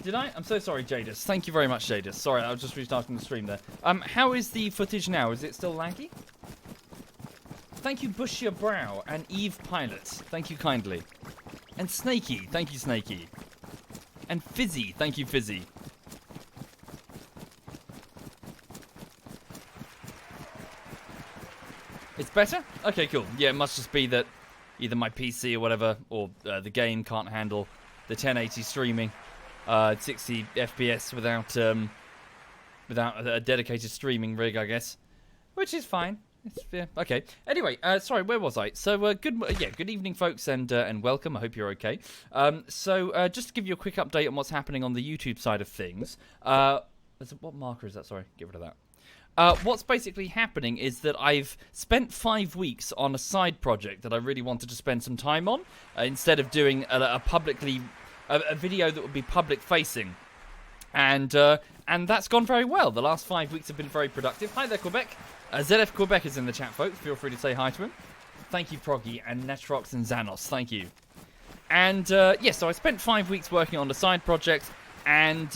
Did I? I'm so sorry, Jadis. Thank you very much, Jadis. Sorry, I was just restarting the stream there. How is the footage now? Is it still laggy? Thank you, Bushia Brow and Eve Pilot. Thank you kindly. And Snakey. Thank you, Snakey. And Fizzy. Thank you, Fizzy. It's better? Okay, cool. Yeah, it must just be that either my PC or whatever, or the game can't handle the 1080 streaming. 60 FPS without a dedicated streaming rig, I guess. Which is fine. Yeah, okay. Anyway, sorry, where was I? So, good evening, folks, and welcome. I hope you're okay. So, just to give you a quick update on what's happening on the YouTube side of things. What marker is that? Sorry, get rid of that. What's basically happening is that I've spent 5 weeks on a side project that I really wanted to spend some time on, instead of doing a video that would be public facing. And that's gone very well. The last 5 weeks have been very productive. Hi there, Quebec. ZF Quebec is in the chat, folks. Feel free to say hi to him. Thank you, Proggy, and Netrox and Xanos. Thank you. And, so I spent 5 weeks working on the side project. And,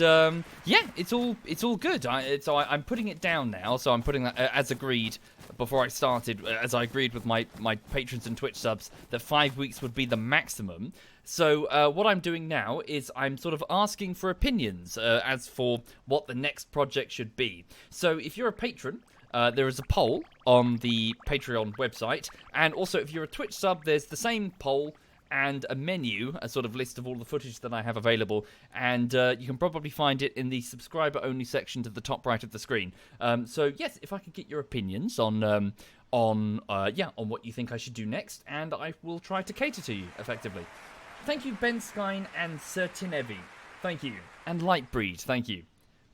it's all good. I'm putting it down now. So I'm putting that, as agreed, before I started, as I agreed with my patrons and Twitch subs, that 5 weeks would be the maximum. So what I'm doing now is I'm sort of asking for opinions as for what the next project should be. So if you're a patron, there is a poll on the Patreon website. And also if you're a Twitch sub, there's the same poll and a menu, a sort of list of all the footage that I have available, and you can probably find it in the subscriber-only section to the top right of the screen. So yes, if I could get your opinions on what you think I should do next, and I will try to cater to you effectively. Thank you, Ben Skine and Sir Tinevi. Thank you, and Lightbreed. Thank you,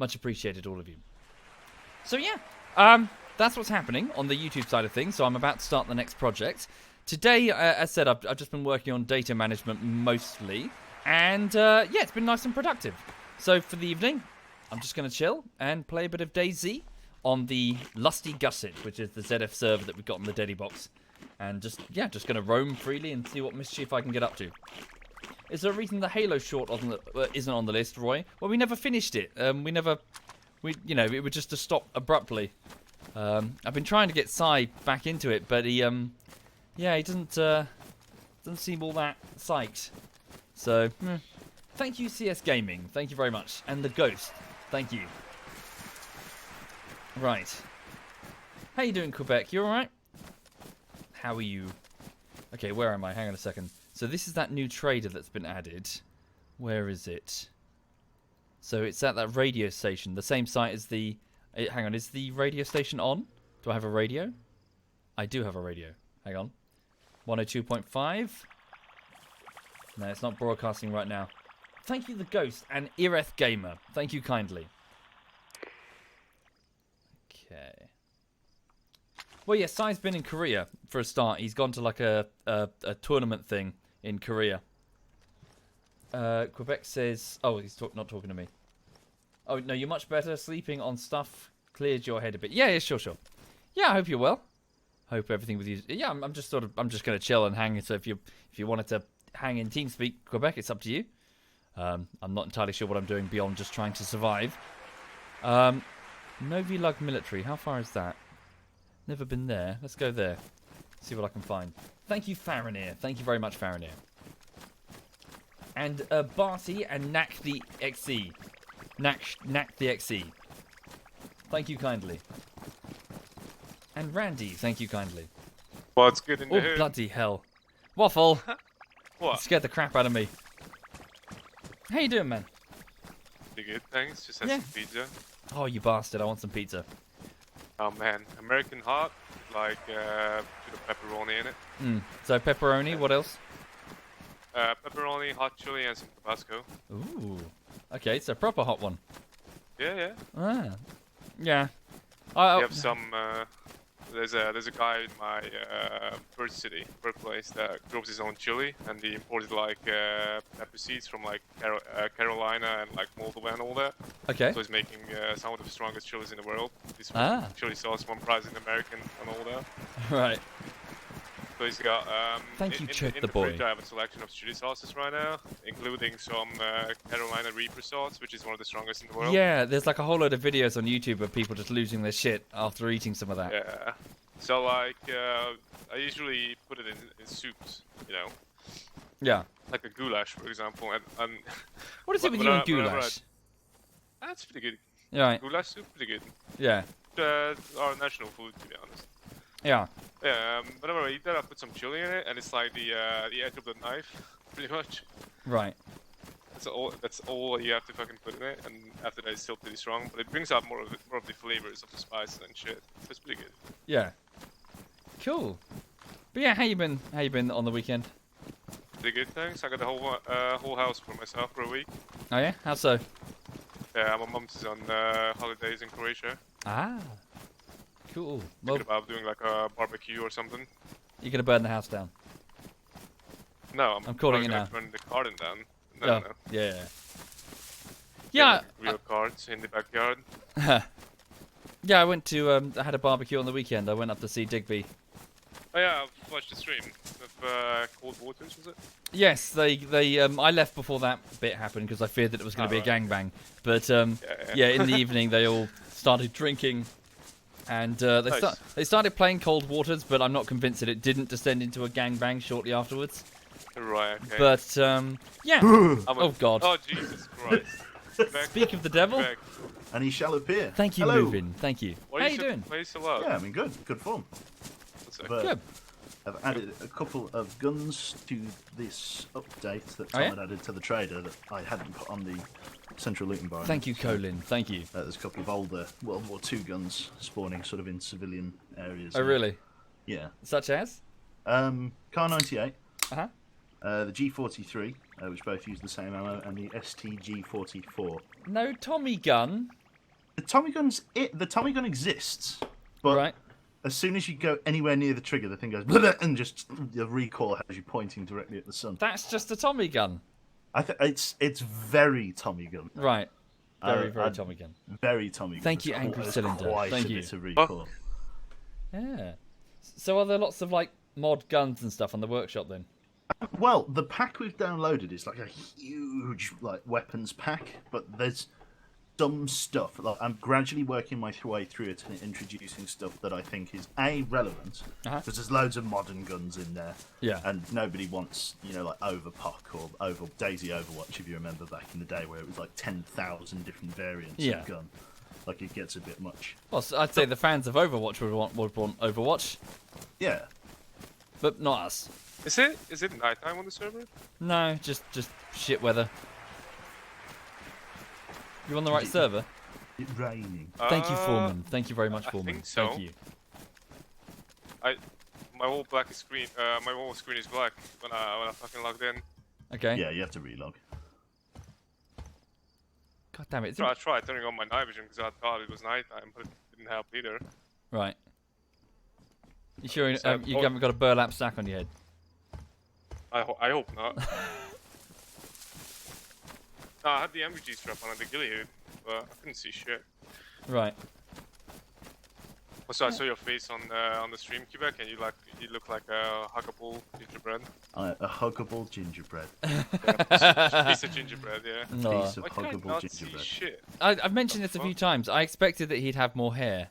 much appreciated, all of you. So yeah, that's what's happening on the YouTube side of things. So I'm about to start the next project. Today, as said, I've just been working on data management mostly, and it's been nice and productive. So for the evening, I'm just going to chill and play a bit of DayZ on the Lusty Gusset, which is the ZF server that we've got on the Deddy box, and just going to roam freely and see what mischief I can get up to. Is there a reason the Halo short isn't on the list, Roy? Well, we never finished it. It was just to stop abruptly. I've been trying to get Sai back into it, but he doesn't seem all that psyched. So, thank you, CS Gaming. Thank you very much. And the Ghost. Thank you. Right. How you doing, Quebec? You alright? How are you? Okay, where am I? Hang on a second. So this is that new trader that's been added. Where is it? So it's at that radio station. The same site as the... hang on, is the radio station on? Do I have a radio? I do have a radio. Hang on. 102.5. No, it's not broadcasting right now. Thank you, the Ghost, and Ireth Gamer. Thank you kindly. Okay. Well, yeah, Sai's been in Korea for a start. He's gone to like a tournament thing in Korea. Quebec says... Oh, he's not talking to me. Oh, no, you're much better. Sleeping on stuff cleared your head a bit. Yeah, sure. Yeah, I hope you're well. Hope everything with you. Yeah, I'm just gonna chill and hang. So if you wanted to hang in TeamSpeak Quebec, it's up to you. I'm not entirely sure what I'm doing beyond just trying to survive. Novi Lug Military. How far is that? Never been there. Let's go there. See what I can find. Thank you, Farinir. Thank you very much, Farinir. And Barty and Knack the XE. Knack the XE. Thank you kindly. And Randy, thank you kindly. What's good in the hood? Oh, bloody hell. Waffle! What? You scared the crap out of me. How you doing, man? Pretty good, thanks. Just had some pizza. Oh, you bastard. I want some pizza. Oh, man. American hot, like, with a pepperoni in it. So pepperoni, what else? Pepperoni, hot chili, and some Tabasco. Ooh. Okay, it's a proper hot one. Yeah. Ah. Yeah. We have some... There's a guy in my workplace that grows his own chili, and he imported like pepper seeds from like Carolina and like Moldova and all that. Okay. So he's making some of the strongest chilies in the world. This Ah. chili sauce, one price in American and all that. Right. So he's got Thank you, Chet in the the boy. fridge I have a selection of chili sauces right now, including some Carolina Reaper sauce, which is one of the strongest in the world. Yeah, there's like a whole load of videos on YouTube of people just losing their shit after eating some of that. Yeah. So like, I usually put it in soups, you know, Yeah. like a goulash, for example, and What is it with you and goulash? That's pretty good. Yeah, right. Goulash soup, pretty good. Yeah. Our national food, to be honest. Yeah. Yeah. Whenever I eat that, I put some chili in it, and it's like the edge of the knife, pretty much. Right. That's all you have to fucking put in it, and after that it's still pretty strong, but it brings out more of the flavors of the spices and shit. So it's pretty good. Yeah. Cool. But yeah, how you been? How you been on the weekend? Pretty good, thanks. I got the whole house for myself for a week. Oh yeah? How so? Yeah, my mom's on holidays in Croatia. Ah. Cool. Well, Thinking about doing like a barbecue or something. you're gonna burn the house down. No, I'm calling it gonna now. burn the garden down. No, Oh, no. yeah. Get, Yeah. like, real cards in the backyard. Yeah, I went to I had a barbecue on the weekend. I went up to see Digby. Oh yeah, I've watched the stream of Cold Waters, was it? Yes, they I left before that bit happened because I feared that it was going to be a gangbang. But yeah, in the evening they all started drinking, and they started playing Cold Waters. But I'm not convinced that it didn't descend into a gangbang shortly afterwards. Right. Okay. But yeah. Oh God. Oh Jesus Christ. Speak of the devil. Back. And he shall appear. Thank you, Hello. Movin. Thank you. Why How you doing? Play so loud? Yeah, I mean, good form. That's okay. But Good. I've added a couple of guns to this update that Oh, Tom yeah? had added to the trader that I hadn't put on the central loot environment. Thank you, Colin. Thank you. There's a couple of older World War II guns spawning sort of in civilian areas. Oh really? Yeah. Such as? Car 98, Uh-huh. the G43, which both use the same ammo, and the STG44. No Tommy gun. The Tommy gun exists, but Right. as soon as you go anywhere near the trigger, the thing goes blah, and just the recoil has you pointing directly at the sun. That's just a Tommy gun. I think it's very Tommy gun. Right. Very I- Tommy gun. Very Tommy gun. Thank you, There's Angry there's Cylinder. quite Thank a you. bit of recoil. Yeah. So are there lots of like mod guns and stuff on the workshop then? Well, the pack we've downloaded is like a huge like weapons pack, but there's some stuff. Like, I'm gradually working my way through it and introducing stuff that I think is relevant, Uh-huh. because there's loads of modern guns in there. Yeah. And nobody wants, like Overpock or DayZ Overwatch, if you remember back in the day, where it was like 10,000 different variants Yeah. of gun. Like, it gets a bit much. Well, so I'd say the fans of Overwatch would want Overwatch, Yeah. but not us. Is it nighttime on the server? No, just shit weather. You on the right server? It's raining. Thank you, Foreman. Thank you very much, I Foreman. think so. Thank you. My whole screen is black when I fucking logged in. Okay. Yeah, you have to relog. God damn it. I tried turning on my night vision because I thought it was nighttime, but it didn't help either. Right. You sure you So- haven't got a burlap sack on your head? I hope not. No, I had the MVG strap on and the ghillie hood, but I couldn't see shit. Right. Also, I saw your face on the stream, Quebec, and you look like a huggable gingerbread. A huggable gingerbread. Piece of gingerbread, yeah. No. Piece of Why can I huggable not see gingerbread. shit? I've mentioned this a few times. I expected that he'd have more hair.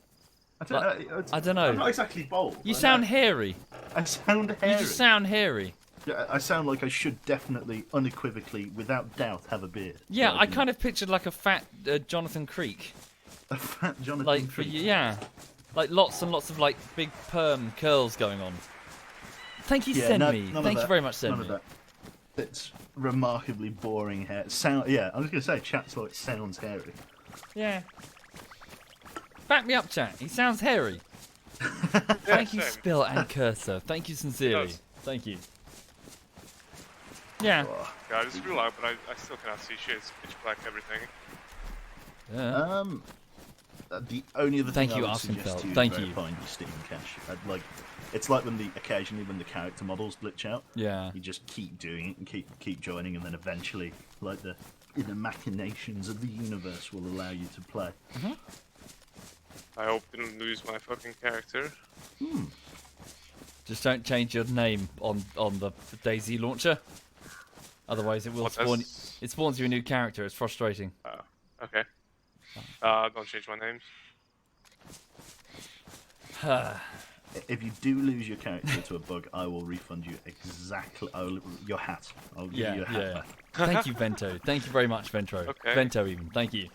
I don't know. I'm not exactly bold. You sound hairy. I sound hairy. You just sound hairy. Yeah, I sound like I should definitely, unequivocally, without doubt, have a beard. Yeah, So I kind of pictured like a fat Jonathan Creek. a fat Jonathan Like, for Creek. yeah. Like lots and lots of like big perm curls going on. Thank you, Yeah, send none me. of Thank you that. very much, send None me. of that. It's remarkably boring hair. Yeah, I was going to say, chat's like sounds hairy. Yeah. Back me up, chat. He sounds hairy. Thank you, same. Spill and Cursor. Thank you sincerely. does. Thank you. Yeah. Oh. Yeah, I just feel like, but I still cannot see shit. It's pitch black, everything. Yeah. The only other Thank thing you, I would Austin suggest Felt. to you Thank is you. verifying your Steam cache. It's like occasionally when the character models glitch out. Yeah. You just keep doing it and keep joining, and then eventually, like the inner machinations of the universe will allow you to play. I hope I didn't lose my fucking character. Just don't change your name on the DayZ launcher. Otherwise, it will spawn. It spawns you a new character. It's frustrating. Okay. Don't change my names. If you do lose your character to a bug, I will refund you exactly your hat. I'll give you your hat back. Thank you, Vento. Thank you very much, Vento. Okay. Vento, even. Thank you.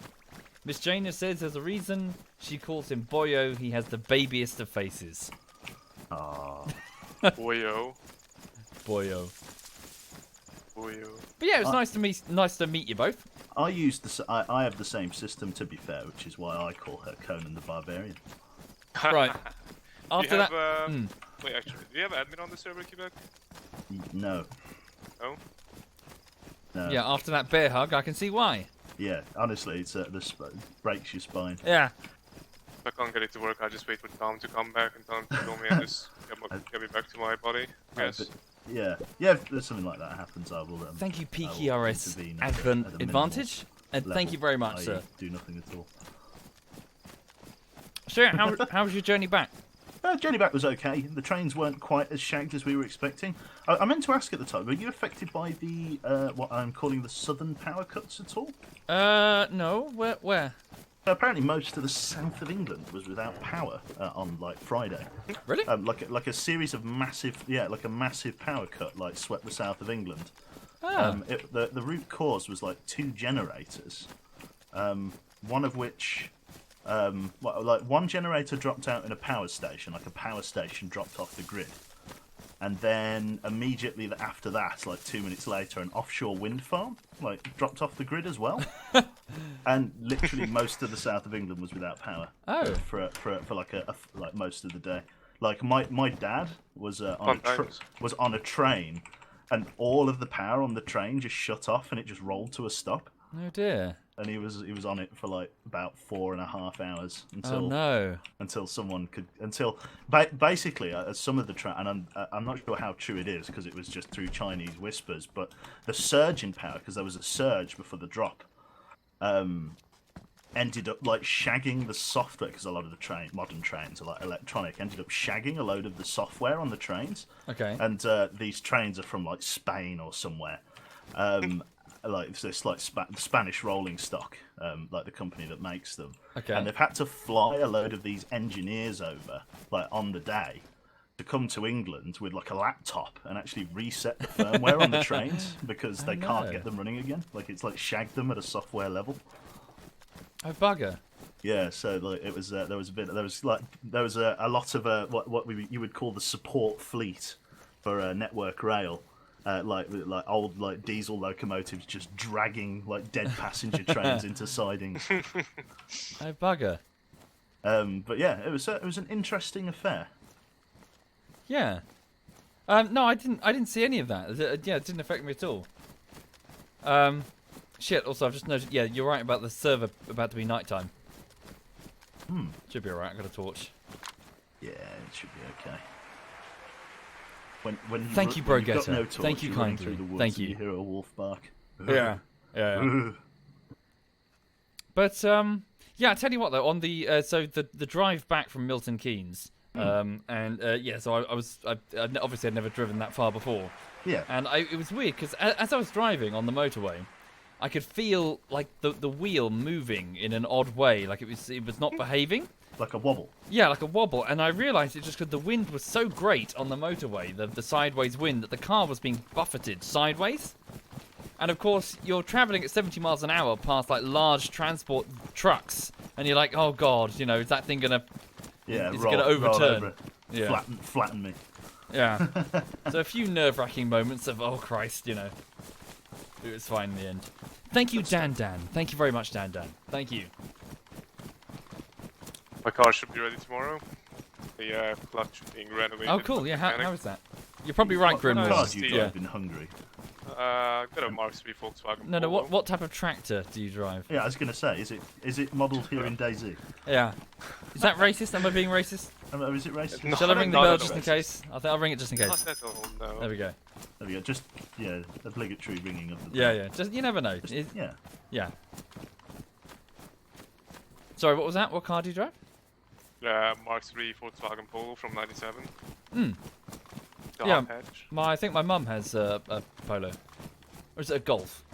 Miss Jana says there's a reason she calls him Boyo. He has the babiest of faces. Ah. Boyo. Boyo. Boyo. But yeah, it was nice to meet you both. I have the same system, to be fair, which is why I call her Conan the Barbarian. Right. After that. Wait, actually, do you have admin on the server, Quebec? No. No? No. Yeah, after that bear hug, I can see why. Yeah, honestly, it's breaks your spine. Yeah. If I can't get it to work, I just wait for Tom to come back and Tom to kill me and just get me back to my body. Yes. Yeah, if there's something like that happens, I will. Thank you, I will PKRS intervene at the Advantage, and level, thank you very much, i.e. sir. Do nothing at all. So, how was your journey back? Journey back was okay. The trains weren't quite as shagged as we were expecting. I meant to ask at the time, were you affected by the what I'm calling the southern power cuts at all? No. Where? Apparently, most of the south of England was without power on like Friday. Really? Like a series of massive, like a massive power cut, like swept the south of England. Ah. The root cause was like 2 generators, one of which, one generator dropped out in a power station, like a power station dropped off the grid. And then immediately after that, like 2 minutes later, an offshore wind farm like dropped off the grid as well. And literally most of the south of England was without power. Oh. For like like most of the day. Like my dad was on a train, and all of the power on the train just shut off, and it just rolled to a stop. Oh dear. And he was on it for like about 4.5 hours until someone could basically some of the and I'm not sure how true it is because it was just through Chinese whispers, but the surge in power, because there was a surge before the drop, ended up like shagging the software, because a lot of the modern trains are like electronic, ended up shagging a load of the software on the trains. Okay. And these trains are from like Spain or somewhere. Like this, like Spanish rolling stock, like the company that makes them. Okay. And they've had to fly a load of these engineers over, like on the day, to come to England with like a laptop and actually reset the firmware on the trains because they can't get them running again. Like it's like shagged them at a software level. Oh bugger. Yeah, so like it was there was a lot of what you would call the support fleet for Network Rail. Like old like diesel locomotives just dragging like dead passenger trains into sidings. Oh bugger. But yeah, it was an interesting affair. Yeah. No, I didn't see any of that. Yeah, it didn't affect me at all. Shit. Also, I've just noticed. Yeah, you're right about the server about to be nighttime. Should be alright. I got a torch. Yeah, it should be okay. When Thank you, bro, got Getter. no torch, Thank you you're running kindly. through the woods Thank and you. You hear a wolf bark. Yeah. But yeah, I tell you what though, on the so the drive back from Milton Keynes, so I obviously I'd never driven that far before. Yeah. And it was weird because as I was driving on the motorway, I could feel like the wheel moving in an odd way, like it was not behaving. Like a wobble. Yeah, like a wobble, and I realised it just because the wind was so great on the motorway, the sideways wind, that the car was being buffeted sideways. And of course, you're travelling at 70 miles an hour past like large transport trucks, and you're like, oh god, is that thing gonna? Yeah, is it gonna overturn? Over, yeah, flatten me. Yeah. So a few nerve-wracking moments of oh Christ, it was fine in the end. Thank you, Dan. Thank you very much, Dan. Thank you. My car should be ready tomorrow. The clutch being renovated. Oh, cool. Yeah, how is that? You're probably right, What Grimwald. car do you drive in Hungary? Got a Mark III Volkswagen. No. Polo. What type of tractor do you drive? Yeah, I was going to say, is it modelled here in DayZ? Yeah. Is that racist? Am I being racist? Is it racist? No, Shall I ring the no, bell no, just no. in case? I think I'll ring it just in case. Not at all, no. There we go. There we go. Just obligatory ringing of the bell. Yeah. Just you never know. Yeah. Yeah. Sorry, what was that? What car do you drive? Mark III Volkswagen Polo from '97. The Yeah, hot hatch. I think my mum has a Polo. Or is it a Golf?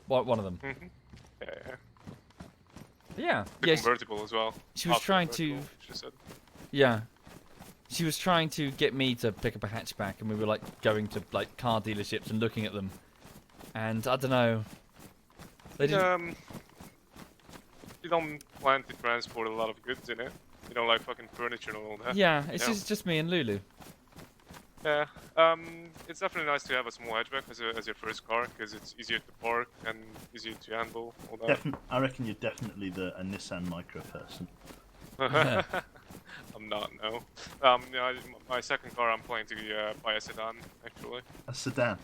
One of them. Yeah, yeah. Yeah. The Yeah, convertible as well. she was Half trying to... convertible, she said. Yeah. She was trying to get me to pick up a hatchback, and we were like going to like car dealerships and looking at them. And I don't know. They didn't... You don't plan to transport a lot of goods in it. You know, like fucking furniture and all that. Yeah, it's just me and Lulu. Yeah. It's definitely nice to have a small hatchback as your first car, because it's easier to park and easier to handle. All that. I reckon you're definitely a Nissan Micra person. I'm not, no. Yeah, my second car, I'm planning to buy a sedan, actually. A sedan,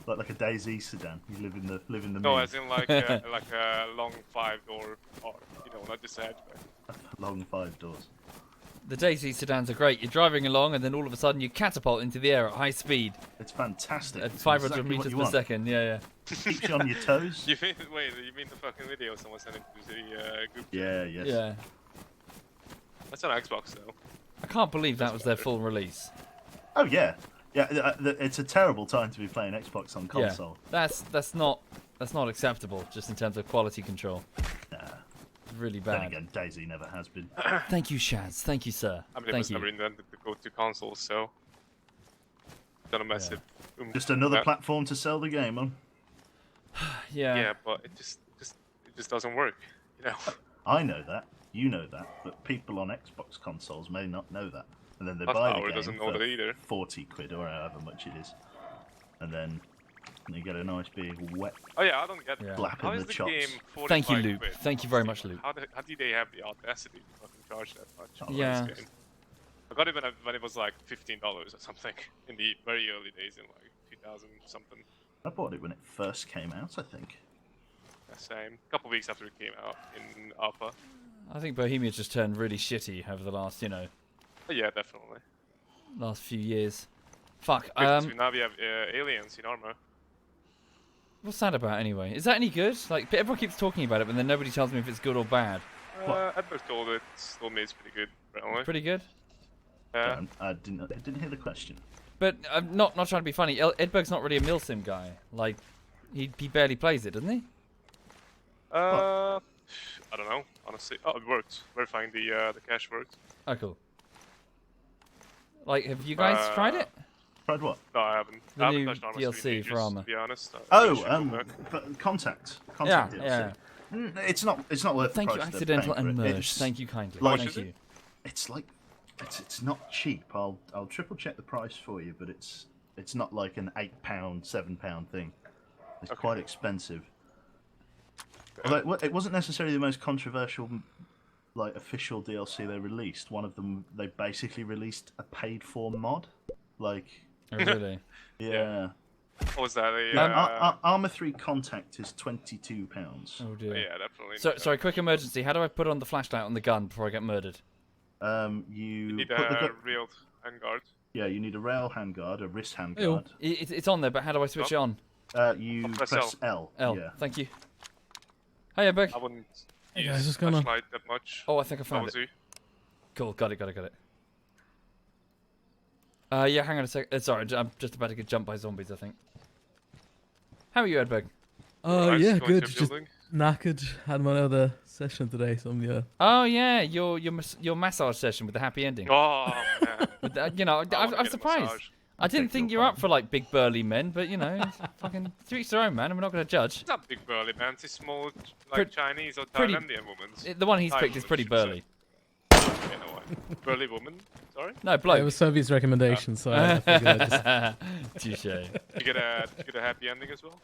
like a DayZ sedan. You live in the. No, moon. as in like a long 5-door car. You know, not just a hatchback. Long 5 doors. The DayZ sedans are great. You're driving along, and then all of a sudden you catapult into the air at high speed. It's fantastic. At It's 500 exactly what meters you per want. second. Yeah. Keeps you on your toes. You mean the fucking video someone sent into the group? Yeah. Yes. Yeah. That's on Xbox though. I can't believe that was their full release. Oh yeah. Yeah. It's a terrible time to be playing Xbox on console. Yeah. That's not acceptable. Just in terms of quality control. Nah. It's really Then bad. again, DayZ never has been. Thank you, Shaz. Thank you, sir. I mean, it Thank was you. never invented to go to consoles, so done a massive. Just another that. platform to sell the game on. Yeah. Yeah, but it just doesn't work. You know. I know that. You know that. But people on Xbox consoles may not know that. And then they Half buy Power the game doesn't know for that either. 40 quid or however much it is. And then you get a nice big wet Oh yeah, I don't get it. Yeah. blap How in is the the chops. game 45 Thank you, Luke. quid? Thank you very much, Luke. How did they have the audacity to fucking charge that much? for Yeah. this game? I got it when it was like $15 or something in the very early days in like 2000 something. I bought it when it first came out, I think. Yeah, same. A couple weeks after it came out in alpha. I think Bohemia's just turned really shitty over the last, But yeah, definitely. last few years. Fuck. Because now we have aliens in armor. What's that about anyway? Is that any good? Like, everyone keeps talking about it, but then nobody tells me if it's good or bad. Edward told me it's pretty good, apparently. Pretty good. I didn't hear the question. But I'm not trying to be funny. Edberg's not really a milsim guy. Like, he barely plays it, doesn't he? I don't know, honestly. Oh, it worked. Verifying the cache worked. Oh, cool. Like, have you guys tried it? Tried what? No, I haven't. The I haven't new touched armor DLC screen in for ages, armor. To be honest. Contact. Yeah, DLC. yeah. It's not worth Thank the you, price they're Accidental paying and for it. Merge. It's Thank you kindly. like- Thank you. It's like it's not cheap. I'll triple check the price for you, but it's not like an £8, £7 thing. It's quite expensive. Although it wasn't necessarily the most controversial, like official DLC they released. One of them, they basically released a paid-for mod. Like, Oh, really? yeah. What was that? Armor 3 Contact is £22. Oh, dear. Yeah, definitely. So, sorry, quick emergency. How do I put on the flashlight on the gun before I get murdered? You need put the a real handguard. yeah, you need a rail handguard, a wrist Ew. handguard. It's on there, but how do I switch it on? You press press L. L. Yeah. Thank you. Hi, Edberg. I wouldn't Hey use guys, what's going on? flashlight that much. Oh, I think I found it. Honestly. Cool, got it. Yeah, hang on a sec. Sorry, I'm just about to get jumped by zombies, I think. How are you, Edberg? Oh Nice, yeah, going good. to a Just building. knackered. Had my other session today, so yeah. Oh yeah, your massage session with the happy ending. Oh man. With the- I wanna I'm get a surprised. massage. I didn't Take think your you're up for like big burly men, but fucking to each their own, man. And we're not going to judge. It's not big burly man. It's small, like Pre- Chinese or pretty- Thailandian women. The one he's Thai picked is woman, pretty should say. burly. You know what? Burly woman. Sorry. No, It bloke. was Soviet's recommendation, so I figured I'd just, Touche. You get a happy ending as well.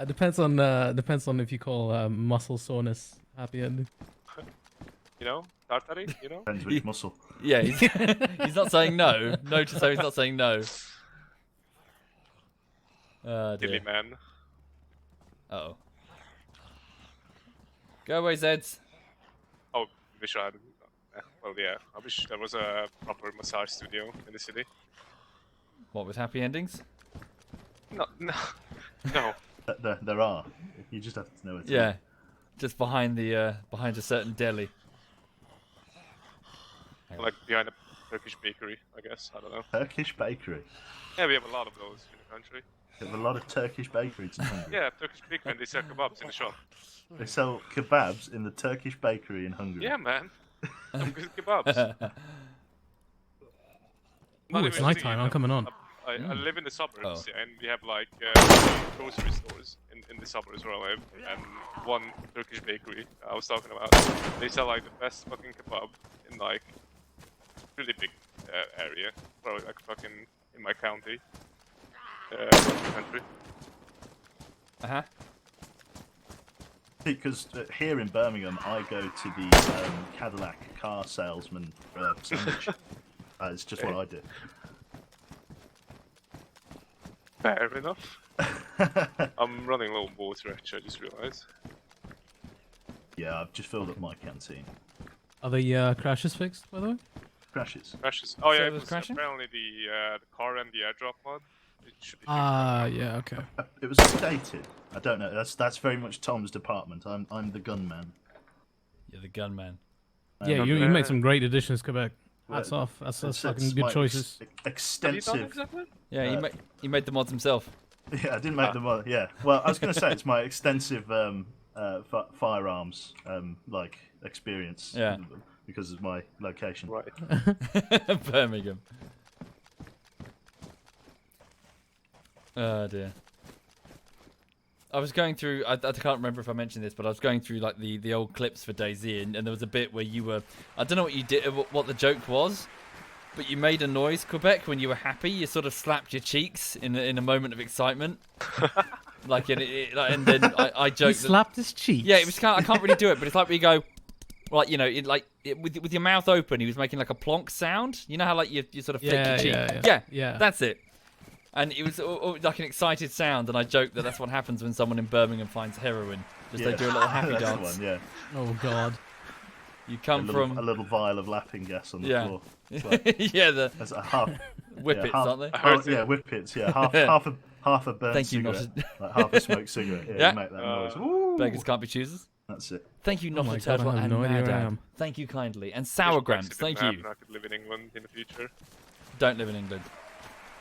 depends on if you call muscle soreness happy ending. You know, tartary. You know. Depends which muscle. Yeah, he's not saying no. Note to so he's not saying no. Dilly Dear. man. Uh-oh. Go away, Zeds. Oh, wish I had. Well, yeah. I wish there was a proper massage studio in the city. What, with happy endings? No. No. There are. You just have to know it. Yeah. Just behind a certain deli. Like behind a Turkish bakery, I guess. I don't know. Turkish bakery. Yeah, we have a lot of those in the country. We have a lot of Turkish bakeries in Hungary. Yeah, Turkish bakery, and they sell kebabs in the shop. They sell kebabs in the Turkish bakery in Hungary. Yeah, man. Some good kebabs. Ooh, it's nighttime. I'm coming on. I live in the suburbs, and we have like grocery stores in the suburbs where I live, and one Turkish bakery I was talking about. They sell like the best fucking kebab in like really big area, probably like fucking in my county, country. Because here in Birmingham, I go to the Cadillac car salesman sandwich. It's just what I do. Fair enough. I'm running low on water actually, I just realised. Yeah, I've just filled up my canteen. Are the crashes fixed, by the way? Crashes. Crashes. Oh yeah, So it it was was crashing? apparently the car and the airdrop mod. It should be fixed. Yeah, okay. It was updated. I don't know. That's very much Tom's department. I'm the gunman. You're the gunman. Yeah, you made some great additions, Quebec. Hats off. That's fucking good my choices. Have you done Extensive. exactly? Yeah, he made the mods himself. Yeah, I didn't make them. Yeah. Well, I was going to say it's my extensive firearms like experience. Yeah. Because of my location. Right. Birmingham. Oh dear. I was going through. I can't remember if I mentioned this, but I was going through like the old clips for DayZ, and there was a bit where you were. I don't know what you did, what the joke was, but you made a noise, Quebec, when you were happy. You sort of slapped your cheeks in a moment of excitement, like, and then I joked. He slapped his cheeks. Yeah, it was kind. I can't really do it, but it's like where you go, like with your mouth open. He was making like a plonk sound. You know how like you sort of flick your cheek. Yeah. That's it. And it was like an excited sound, and I joked that that's what happens when someone in Birmingham finds heroin. Just they do a little happy That's dance. the one, yeah. Oh god. You come from a little vial of laughing gas on the Yeah. floor. It's like, yeah, that's a half whippets, half, aren't they? Oh, yeah, whippets. Yeah, half a burnt Thank you, cigarette, not like half a smoked cigarette. Yeah, Yeah. you make that noise. Ooh. Beggars can't be choosers. That's it. Thank you, not my a God, I turtle have and no idea Mad where I Dad. am. Thank you kindly, and Wish sour Brexit grams. didn't Thank happen, you. I could live in England in the future. Don't live in England.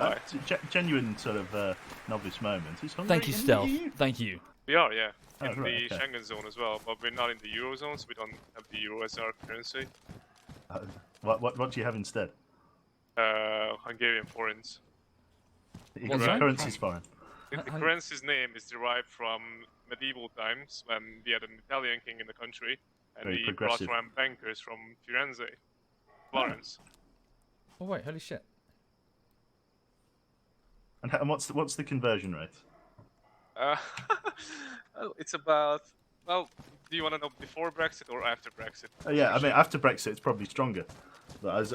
It's a genuine sort of novice moment. Is Hungary Thank you, in the Stealth. EU? Thank you. We are, yeah. Oh, In right, the okay. Schengen zone as well, but we're not in the Eurozone, so we don't have the Euro as our currency. What do you have instead? Hungarian forints. What's that? Currency's foreign. The currency's name is derived from medieval times when we had an Italian king in the country, and Very he progressive. brought around bankers from Firenze, Florence. Oh wait, holy shit. And what's the conversion rate? Well, it's about. Well, do you want to know before Brexit or after Brexit? Yeah, I mean after Brexit it's probably stronger. But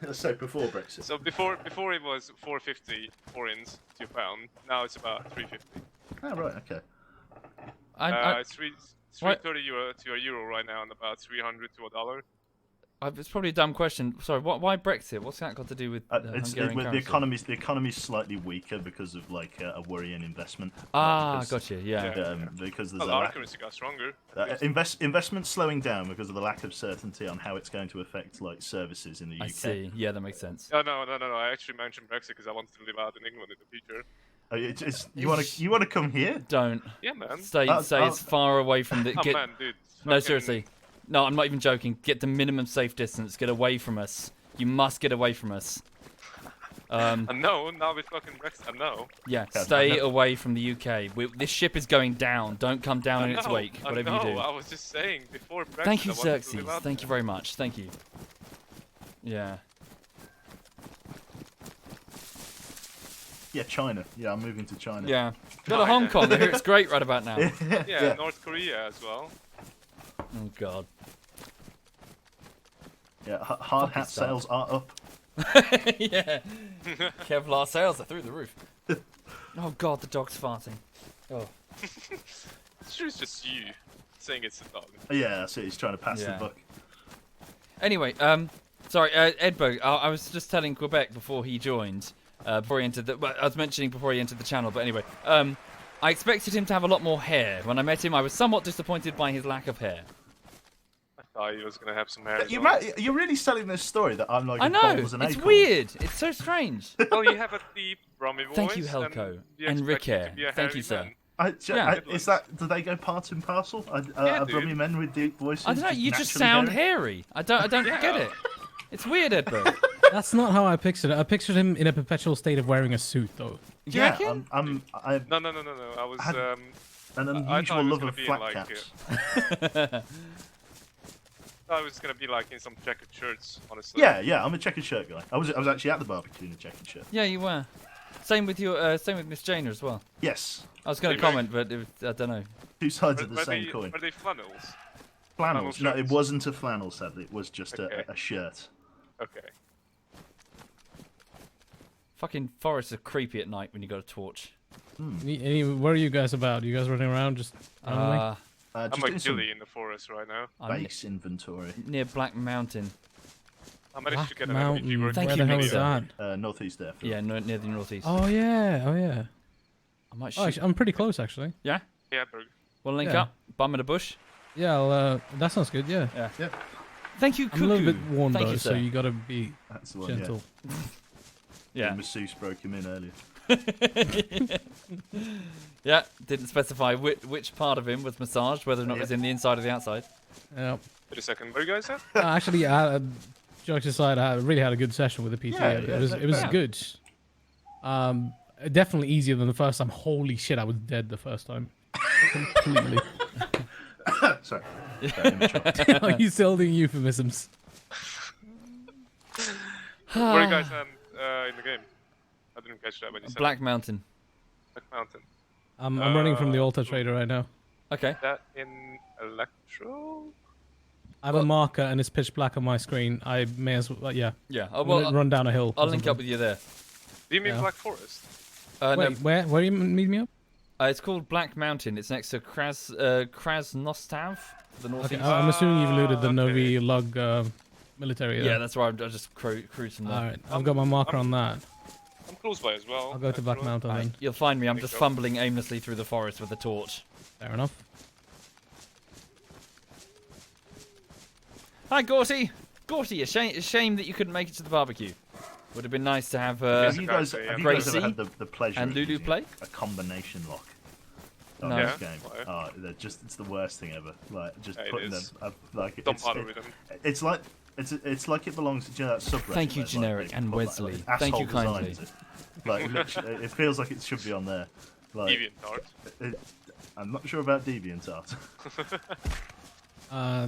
let's say before Brexit. So before it was 450 forints to a pound. Now it's about 350. Oh right, okay. It's 330 euro to a euro right now, and about 300 to a dollar. It's probably a dumb question. Sorry, why Brexit? What's that got to do with Hungarian currency? The economy's slightly weaker because of like a worry in investment. Gotcha. Yeah. Because there's Well, a our lack, currency got stronger. investment slowing down because of the lack of certainty on how it's going to affect like services in the UK. I see. Yeah, that makes sense. No. I actually mentioned Brexit because I wanted to live out in England in the future. You want to come here? Don't Yeah, man. stay as far away from the. Oh man, dude. No, fucking- seriously. No, I'm not even joking. Get the minimum safe distance. Get away from us. You must get away from us. I know. Now with fucking Brexit, I know. Yeah, Yeah, stay no. away from the UK. This ship is going down. Don't come down in its wake. Whatever I know. you do. I was just saying before Brexit. Thank you, I wanted to live Xerxes. out Thank you very much. Thank you. Yeah. Yeah, China. Yeah, I'm moving to China. Yeah. Go to Hong Kong. I hear it's great right about now. Yeah, North Korea as well. Oh God. Yeah, hard hat stuff. sales are up. Yeah. Kevlar sales are through the roof. Oh God, the dog's farting. Oh. It's sure it's just you saying it's a dog. Yeah, that's it. He's trying to pass the Yeah. buck. Anyway, sorry, Edbo. I was just telling Quebec before he joined. Before he entered well, I was mentioning before he entered the channel, but anyway, I expected him to have a lot more hair. When I met him, I was somewhat disappointed by his lack of hair. guy was gonna have some hair. You're really selling this story that I'm like. I know. It's weird. It's so strange. Well, you have a deep Brummy voice. Thank you, Helco, and Rick Hair. Thank you, sir. Is that? Do they go part and parcel? Are Brummy men with deep voices? I don't know. You just sound hairy. I don't get it. It's weird, Edbert. That's not how I pictured it. I pictured him in a perpetual state of wearing a suit, though. Do you reckon? No. I was an unusual love of flat like, caps. I was gonna be like in some checkered shirts, honestly. Yeah, I'm a checkered shirt guy. I was actually at the barbecue in a checkered shirt. Yeah, you were. Same with Miss Jana as well. Yes. I was going to comment, but I don't know. Two sides of the same coin. Were they flannels? Flannels? No, it wasn't a flannel, sadly. It was just a shirt. Okay. Fucking forests are creepy at night when you got a torch. Where are you guys about? You guys running around just randomly? I'm like Dilly in the forest right now. Base inventory. Near Black Mountain. I managed to get an Mountain. RPG working. Thank you, Where the Mixer. hell is that? Northeast there. Yeah, near the northeast. Oh yeah. I might Oh, shoot. I'm pretty close actually. Yeah? Yeah, Berg. We'll link Yeah. up. Bum in a bush. Yeah, that sounds good. Yeah. Yeah. Thank you, Cuckoo. I'm a little bit worn Thank though, you, so sir. you gotta be That's the one. gentle. Yeah. The masseuse broke him in earlier. Yeah, didn't specify which part of him was massaged, whether or not it was in the inside or the outside. Yeah. Wait a second, where are you guys at? Actually, jokes aside, I really had a good session with the PTA. Yeah, it was good. Definitely easier than the first time. Holy shit, I was dead the first time. Completely. Sorry. Are you still doing euphemisms? Where are you guys in the game? I didn't catch that when you said Black Mountain. Black Mountain. I'm running from the Alta Trader right now. Okay. That in Electro? I have a marker and it's pitch black on my screen. I may as well, yeah. Yeah. I'm gonna run down a hill. I'll link up with you there. Do you mean Yeah. Black Forest? No, Wait, where are you meeting me up? it's called Black Mountain. It's next to Krasnostav, the northeast. Okay, I'm assuming you've looted the okay. Novi Lug military. Yeah, that's why I just cruised from there. Alright, I've got my marker on that. I'm close by as well. I'll go to Black actually. Mountain then. You'll find me. I'm just fumbling aimlessly through the forest with a torch. Fair enough. Hi, Gorty. Gorty, a shame that you couldn't make it to the barbecue. Would have been nice to have Have you guys Gracie ever had the pleasure and of Lulu using play? a combination lock on No. this Yeah. game? Why? Oh, it's the worst thing ever. Like just Yeah, it putting them is. like Don't bother with them. it's like it's like it belongs to that subreddit. Thank you, where, Generic they and put, Wesley. Like, Thank you asshole kindly. designs. Like literally, it feels like it should be on there. Like DeviantArt. I'm not sure about DeviantArt.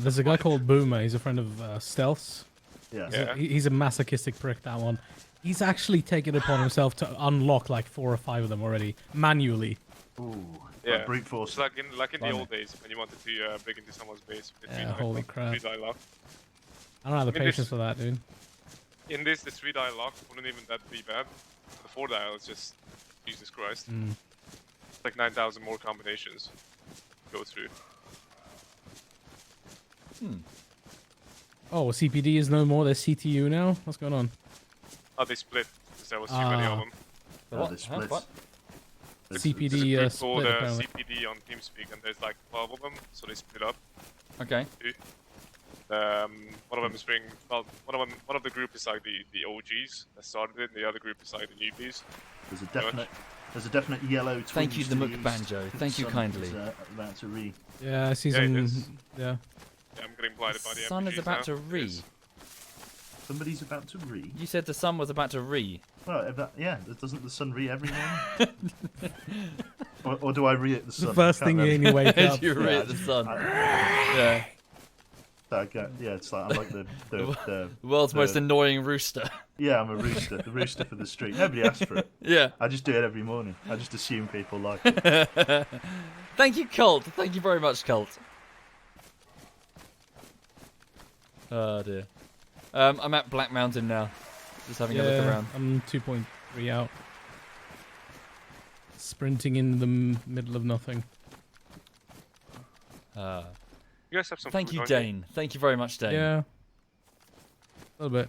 There's a guy called Boomer. He's a friend of Stealth's. Yeah. Yeah. He's a masochistic prick, that one. He's actually taken it upon himself to unlock like 4 or 5 of them already, manually. Ooh. Yeah. Like brute force. It's like in the Blimey. old days when you wanted to break into someone's base with Yeah, holy crap. 3-die lock. I don't have the I mean, patience for that, dude. In this, the 3-die lock wouldn't even that be bad. The 4-die is just Jesus Christ. It's like 9,000 more combinations to go through. Oh, CPD is no more. There's CTU now. What's going on? Oh, they split because there was too many of them. Oh, the splits. What? CPD There's a group split called apparently. CPD on TeamSpeak, and there's like 12 of them, so they split up. Okay. One of them is being well. One of the group is like the OGs that started it, and the other group is like the newbies. There's a definite yellow twinge. Thank you, the to Mook use. Banjo. Thank you Sun kindly. is, about to re. Yeah, I see Yeah, it some. is. Yeah. Yeah, I'm getting blinded by the Sun is RPGs about now. to re. Yes. Somebody's about to re. You said the sun was about to re. Well, doesn't the sun re every morning? or do I re at the sun? The first I can't thing remember. you wake up. you re Yeah, at the sun. I- Yeah. it's like I'm like the The world's most annoying rooster. yeah, I'm a rooster, the rooster for the street. Nobody asked for it. Yeah. I just do it every morning. I just assume people like it. Thank you, Colt. Thank you very much, Colt. Oh dear. I'm at Black Mountain now. Just having a look around. I'm 2.3 out. Sprinting in the middle of nothing. You guys have some Thank food, you, don't Dane. Thank you very much, Dane. Yeah. A little bit.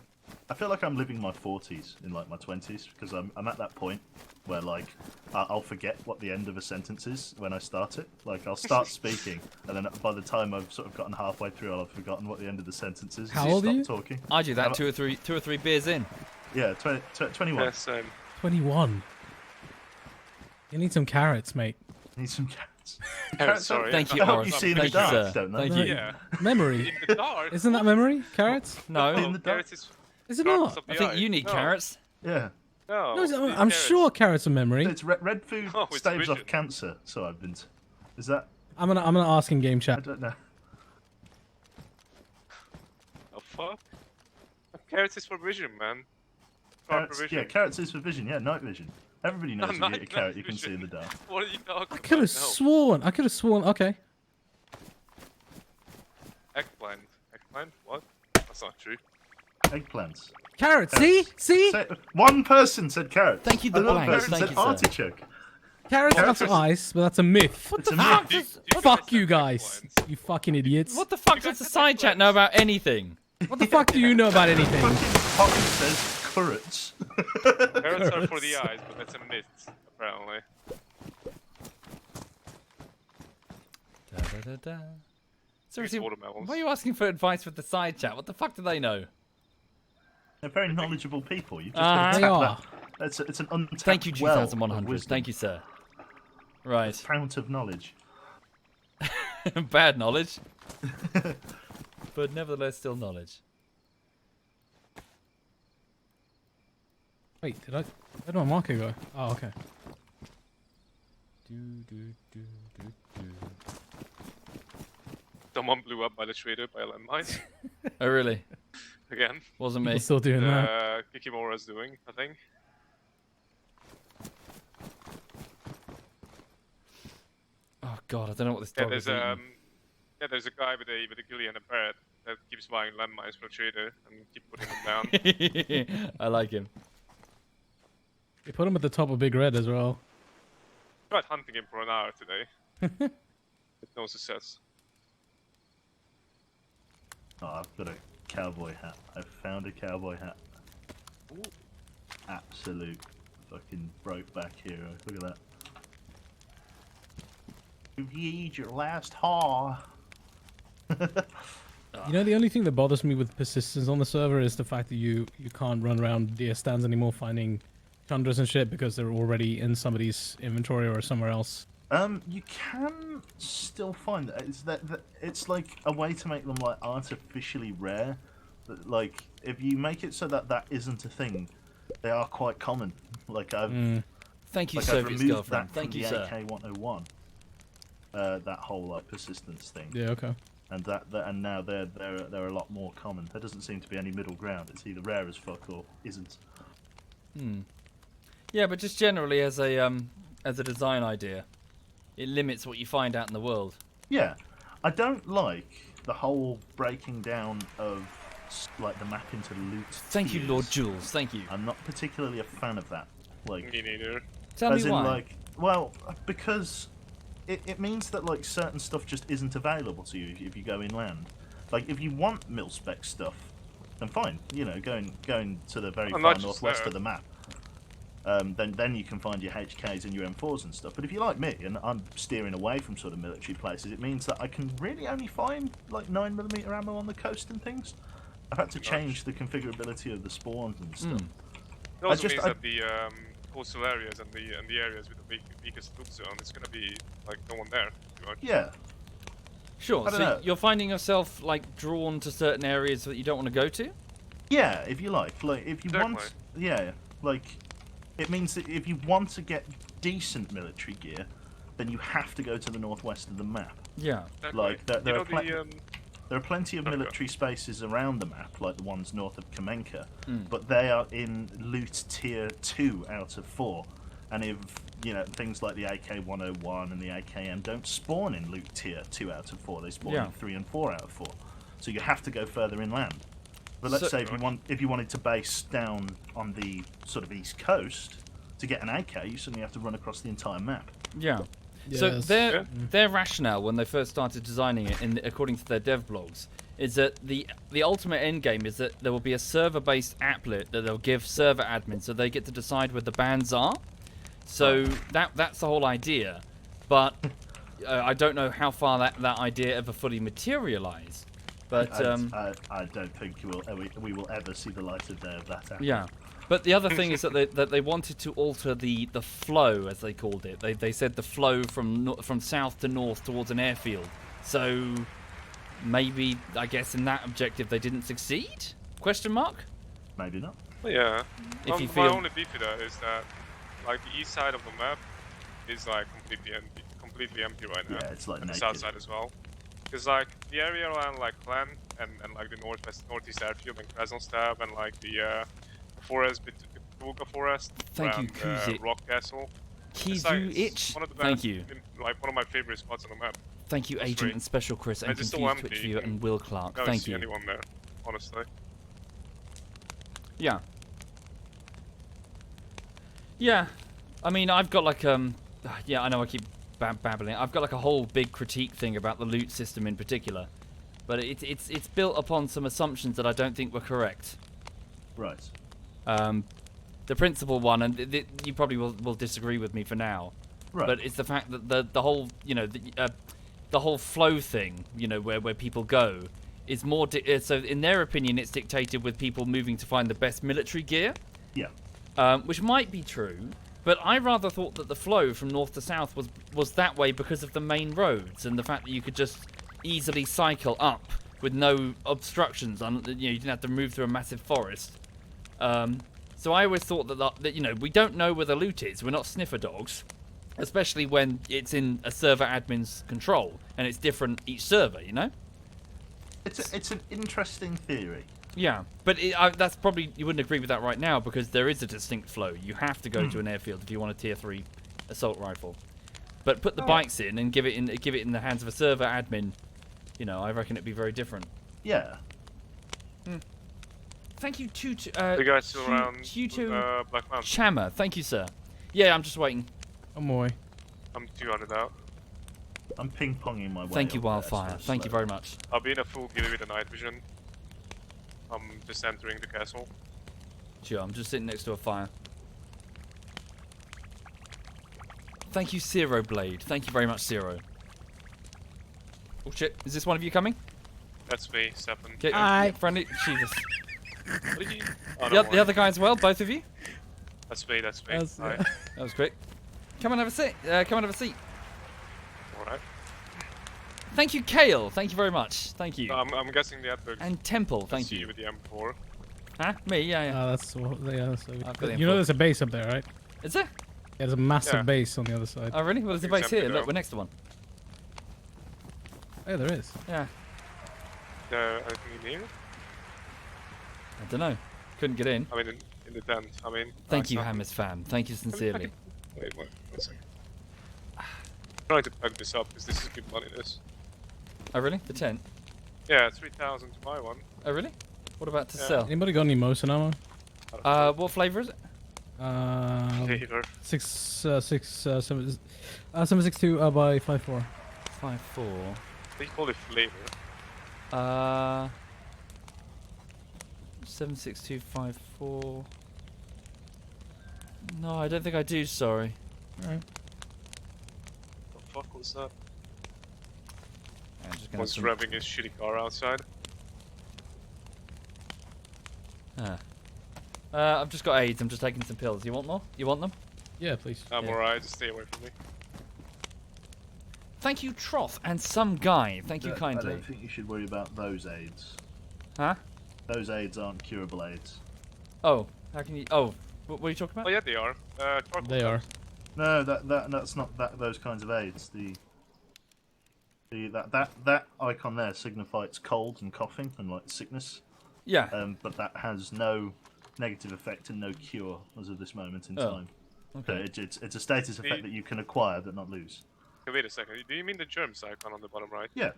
I feel like I'm living my 40s in like my 20s because I'm at that point where like I'll forget what the end of a sentence is when I start it. Like I'll start speaking, and then by the time I've sort of gotten halfway through, I'll have forgotten what the end of the sentence is. How old are you? Talking. I do that two or three beers in. Yeah, 21. Yeah, same. 21. You need some carrots, mate. Need some carrots. Carrots, sorry. Thank you, I hope Horace. you see in the Thank you, dark, sir. don't they? Thank you. Yeah. Memory. In the dark. Isn't that memory? Carrots? No, In the dark. Carrots is Is it darkness not? of the I think eye. you need No. carrots. Yeah. No, No, you need I'm carrots. sure carrots are memory. It's red food Oh, it's staves off vision. cancer. So I've been. Is that? I'm gonna ask in game I chat. don't know. Oh fuck. Carrots is for vision, man. Proper Carrots, vision. yeah, carrots is for vision. Yeah, night vision. Everybody knows if you night hit a carrot, you can vision. see in the dark. What are you talking I about? could have sworn. I could have sworn. Okay. Eggplant. Eggplant? What? That's not true. Eggplants. Carrots. See? One person said carrot. Thank you, the Another blanks. person Thank said you, sir. artichoke. Carrots Carrots are is- ice, but that's a myth. It's a fuck? myth. Fuck you guys. You fucking idiots. What the fuck does the side chat know about anything? What the fuck do you know about anything? Fucking Poppy says carrots. Carrots are for the eyes, but that's a myth, apparently. Da, da, da, da. Seriously, watermelons. why are you asking for advice with the side chat? What the fuck do they know? They're very knowledgeable people. You've just Uh-huh. got to They tap are. that. It's an untapped Thank you, well of 2100. wisdom. Thank you, sir. Right. Fount of knowledge. Bad knowledge. But nevertheless, still knowledge. Wait, where did my marker go? Oh, okay. Do, do, do, do, do. Someone blew up by the trader by a landmine. Oh, really? Again. Wasn't me. We're still doing that. Kikimora's doing, I think. Oh, God, I don't know what this Yeah, dog is there's eating. there's a guy with a ghillie and a parrot that keeps buying landmines from a trader and keep putting them down. I like him. They put him at the top of Big Red as well. Tried hunting him for an hour today. With no success. Oh, I've got a cowboy hat. I've found a cowboy hat. Ooh. Absolute fucking brokeback hero. Look at that. You've used your last haw. You know, the only thing that bothers me with persistence on the server is the fact that you can't run around deer stands anymore finding chundras and shit because they're already in somebody's inventory or somewhere else. You can still find that. It's like a way to make them like artificially rare. But, like if you make it so that that isn't a thing, they are quite common. Like I've Thank you, like I've Soviet's removed girlfriend. that from Thank the you, sir. AK-101. That whole like persistence thing. Yeah, okay. And and now they're a lot more common. There doesn't seem to be any middle ground. It's either rare as fuck or isn't. Yeah, but just generally as a design idea, it limits what you find out in the world. Yeah, I don't like the whole breaking down of like the map into loot. Thank you, tiers. Lord Jules. Thank you. I'm not particularly a fan of that. Like, Me neither. Tell as me in why. like, well, because it means that like certain stuff just isn't available to you if you go inland. Like if you want mil-spec stuff, then fine. You know, going to the very I'm far not just northwest there. of the map. Then you can find your HKs and your M4s and stuff. But if you're like me and I'm steering away from sort of military places, it means that I can really only find like 9mm ammo on the coast and things. I've had to change the configurability of the spawns and stuff. It also just- means I- that the coastal areas and the areas with the weakest loot zone, it's gonna be like no one there. Pretty much. Yeah, Sure. I don't So know. you're finding yourself like drawn to certain areas that you don't want to go to. yeah. If you like if you want, Exactly. yeah, like it means that if you want to get decent military gear, then you have to go to the northwest of the map. Yeah. Exactly. Like, there you know are There are plenty of Okay. military spaces around the map, like the ones north of Kamenka, Hmm. but they are in loot tier 2 out of 4. And if, you know, things like the AK-101 and the AKM don't spawn in loot tier 2 out of 4, they spawn Yeah. in 3 and 4 out of 4. So you have to go further inland. But let's So- say if you wanted to base down on the sort of east coast to get an AK, you suddenly have to run across the entire map. Yeah. So Yes. their rationale when they first started designing it, according to their dev blogs, is that the ultimate end game is that there will be a server-based applet that they'll give server admins, so they get to decide where the bans are. So that's the whole idea. But I don't know how far that idea ever fully materialized. But I don't think we will ever see the light of day of that happen. yeah. But the other thing is that they wanted to alter the flow, as they called it. They said the flow from south to north towards an airfield. So maybe, I guess, in that objective they didn't succeed? Question mark? Maybe not. Well, yeah. If you My feel only beef with that is that, like, the east side of the map is like completely empty right now. Yeah, it's like and the naked. south side as well. Because like the area around like Clan and like the northeast airfield and Krasnodar and like the forest, Bitulga forest, Thank you, around Kuzik. Rock Castle. Kizu It's Itch. one of the Thank best, you. Like one of my favorite spots on the map. Thank you, That's Agent great. and Special Chris and And it's still Confused empty, Twitch you Viewer can and Will Clark. Never Thank see you. anyone there, honestly. Yeah. Yeah. I mean, I've got like yeah, I know I keep babbling. I've got like a whole big critique thing about the loot system in particular, but it's built upon some assumptions that I don't think were correct. Right. The principal one, and you probably will disagree with me for now, Right. but it's the fact that the whole, you know, the whole flow thing, you know, where people go, is more so in their opinion it's dictated with people moving to find the best military gear. Yeah. Which might be true, but I rather thought that the flow from north to south was that way because of the main roads and the fact that you could just easily cycle up with no obstructions. You know, you didn't have to move through a massive forest. So I always thought that you know, we don't know where the loot is. We're not sniffer dogs, especially when it's in a server admin's control and it's different each server. You know. It's an interesting theory. Yeah, but that's probably, you wouldn't agree with that right now because there is a distinct flow. You have to go to an airfield if you want a tier 3 assault rifle. But put the bikes in and give it in the hands of a server admin. You know, I reckon it'd be very different. Yeah. Thank you, The guys still around Black Mountain. Chammer. Thank you, sir. Yeah, I'm just waiting. Oh boy. I'm 200 out. I'm ping-ponging my way. Thank you, up there, Wildfire. so Thank you slow. very much. I'll be in a full gear with the night vision. I'm just entering the castle. Sure, I'm just sitting next to a fire. Thank you, Zero Blade. Thank you very much, Zero. Oh shit, is this one of you coming? That's me, Stefan. Okay, Hi. friendly. Jesus. What are you? Oh, The other guy as well, both of you? That's me. That's- Hi. That was quick. Come and have a seat. Come and have a seat. Alright. Thank you, Kale. Thank you very much. Thank you. I'm guessing the advert. And Temple. Thank See you. with the M4. Huh? Me? Yeah, yeah. That's so, yeah. So I've got the you info. know, there's a base up there, right? Is there? Yeah, there's a massive Yeah. base on the other side. Oh, really? Well, there's a It's base here. empty Look, now. we're next to one. Yeah, there is. Yeah. Anything in here? I don't know. Couldn't get in. I mean, in the tent. I mean. Thank you, nothing. Hammers fan. Thank you sincerely. Wait, one second. I'm trying to pack this up because this is good money. This. Oh, really? The tent? Yeah, 3,000 to buy one. Oh, really? What about to Yeah. sell? Anybody got any Mosin ammo? What flavor is it? Flavor. 762 by 5.4. 5.4. They call it flavor. 76254. No, I don't think I do. Sorry. Alright. The fuck was that? I'm just gonna. Was revving his shitty car outside. I've just got AIDS. I'm just taking some pills. You want more? You want them? Yeah, please. I'm Yeah. alright. Just stay away from me. Thank you, Troth, and some guy. Thank you I kindly. don't think you should worry about those AIDS. Huh? Those AIDS aren't curable AIDS. Oh, how can you? Oh, what are you talking Oh about? yeah, they are. Charcoal They are. tabs. No, that's not those kinds of AIDS. That icon there signifies cold and coughing and like sickness. Yeah. But that has no negative effect and no cure as of this moment in Oh, time. Okay. So it's a status effect that you can acquire but not lose. Okay, wait a second. Do you mean the germs icon on the bottom right? Yeah.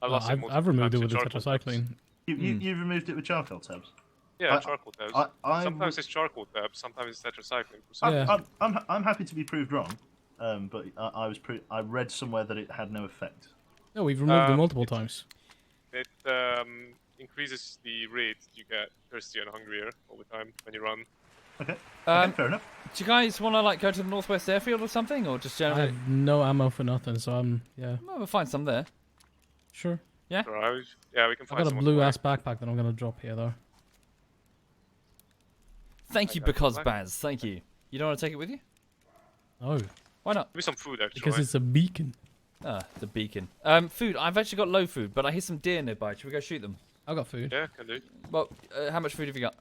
I lost it multiple I've removed it times with to the charcoal tabs. tetracycline. You removed it with charcoal tabs. Yeah, I- charcoal tabs. I Sometimes it's charcoal tabs, sometimes it's tetracycline. For some Yeah. I'm happy to be proved wrong, but I read somewhere that it had no effect. No, we've removed it Um, multiple times. It increases the rate you get thirsty and hungrier all the time when you run. Okay. Um, Okay, fair enough. Do you guys want to like go to the northwest airfield or something, or just I generally? have no ammo for nothing, so yeah. Well, we'll find some there. Sure. Yeah. Right. Yeah, we can I find got a someone blue to ass backpack that I'm gonna drop here though. Thank I you, got because one. Baz. Thank you. You don't want to take it with you? No, Why not? Maybe some food actually. because it's a beacon. Ah, the beacon. Food. I've actually got low food, but I hear some deer nearby. Should we go shoot them? I got food. Yeah, can do. Well, how much food have you got?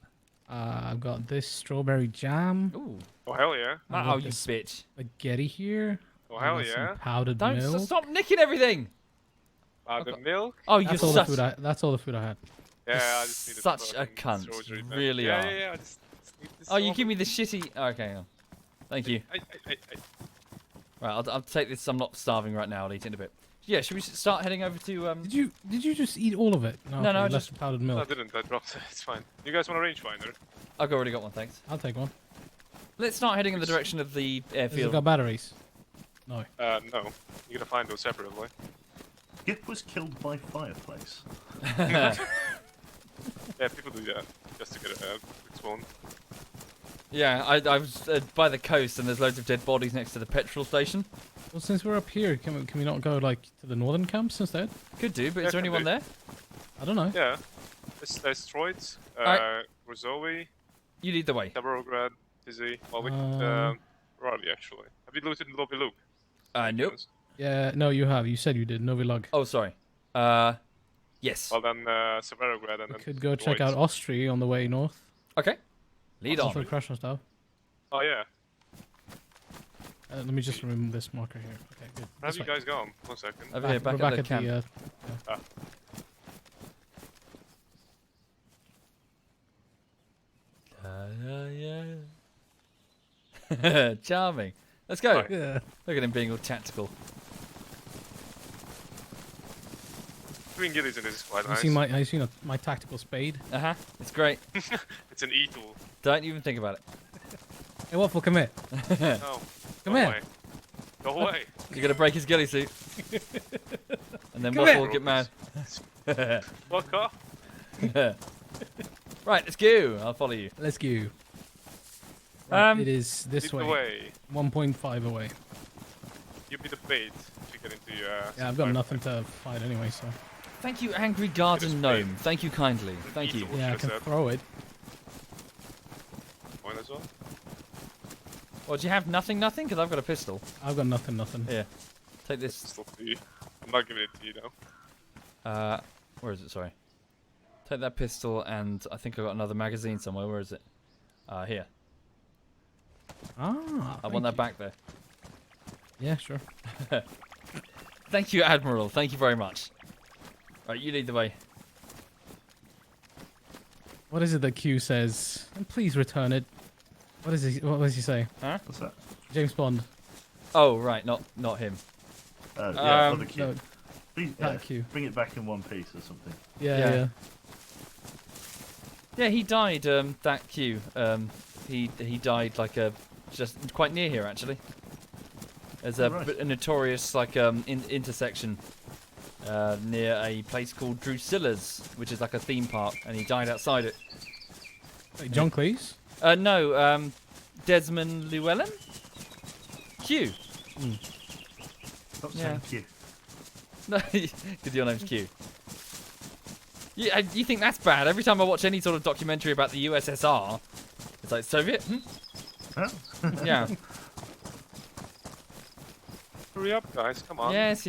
I've got this strawberry jam. Ooh. Oh hell yeah. I've Oh, got you this bitch. spaghetti here. Oh I've hell got some yeah. powdered Don't milk. stop nicking everything. The milk. Oh, you're That's all the such, food. That's all the food I had. Yeah, You're I just needed such a fucking cunt. strawberry You milk. really yeah, are. Yeah, yeah, I just need this Oh, you give me strawberry. the shitty. Oh, okay. No. Thank you. I. Right, I'll take this. I'm not starving right now. I'll eat it in a bit. Yeah, should we start heading over to Did you just eat all of it? No, okay, no, I less just- powdered No, I milk. didn't. I dropped it. It's fine. You guys want a rangefinder? I've already got one, thanks. I'll take one. Let's start heading in the direction of the Has it airfield. got batteries? No. No. You're gonna find those separately. Gip was killed by fireplace. Yeah, people do that just to get a quick spawn. Yeah, I was by the coast, and there's loads of dead bodies next to the petrol station. Well, since we're up here, can we not go like to the northern camps instead? Could do, but Yeah, is there can anyone do. there? I don't know. Yeah. There's Troyes, Alright. Rozoe, You lead the way. Tabarograd, DayZ. Well, we Raleigh actually. Have you looted Lobby Loop? Nope. Yeah, no, you have. You said you did. Novilug. Oh, sorry. Yes. Well then, Severograd and We then could go check Troyes. out Austria on the way north. Okay. Lead Also on. crash and stuff. Oh yeah. Let me just remove this marker here. Okay, good. Where have This you way. guys gone? 1 second. Over here, We're back at the camp. Charming. Let's go. Right. Yeah. Look at him being all tactical. Doing gillies in this is quite You nice. seen my tactical spade? It's great. It's an E-tool. Don't even think about it. Hey, Waffle, come here. No. Come Go here. away. Go away. You're gonna break his ghillie suit. And then Come Waffle here. will get mad. Fuck off. Right, let's go. I'll follow you. Let's go. Right, it is Lead this the way. way. 1.5 away. You be the bait if you get into your. Yeah, I've got nothing to fight anyway, so. Thank you, Angry Garden Gnome. Thank you kindly. Thank you. Yeah, I can throw it. Point as well. Well, do you have nothing? Because I've got a pistol. I've got nothing. Here. Take this. Still to you. I'm not giving it to you though. Where is it? Sorry. Take that pistol, and I think I got another magazine somewhere. Where is it? Here. I want that back there. Yeah, sure. Thank you, Admiral. Thank you very much. Right, you lead the way. What is it that Q says? And please return it. What does he say? Huh? What's that? James Bond. Oh, right. Not him. Yeah, Um, other cube. No, Please, that Q. bring it back in one piece or something. Yeah, Yeah. yeah. Yeah, he died. That Q. He died like just quite near here actually. There's a, Right. a notorious like intersection near a place called Drusilla's, which is like a theme park, and he died outside it. Wait, John Cleese? No, Desmond Llewellyn? Q. Stop Yeah. saying Q. No, because your name's Q. You think that's bad? Every time I watch any sort of documentary about the USSR, it's like Soviet? Huh? Yeah. Hurry up, guys. Come on. Yes,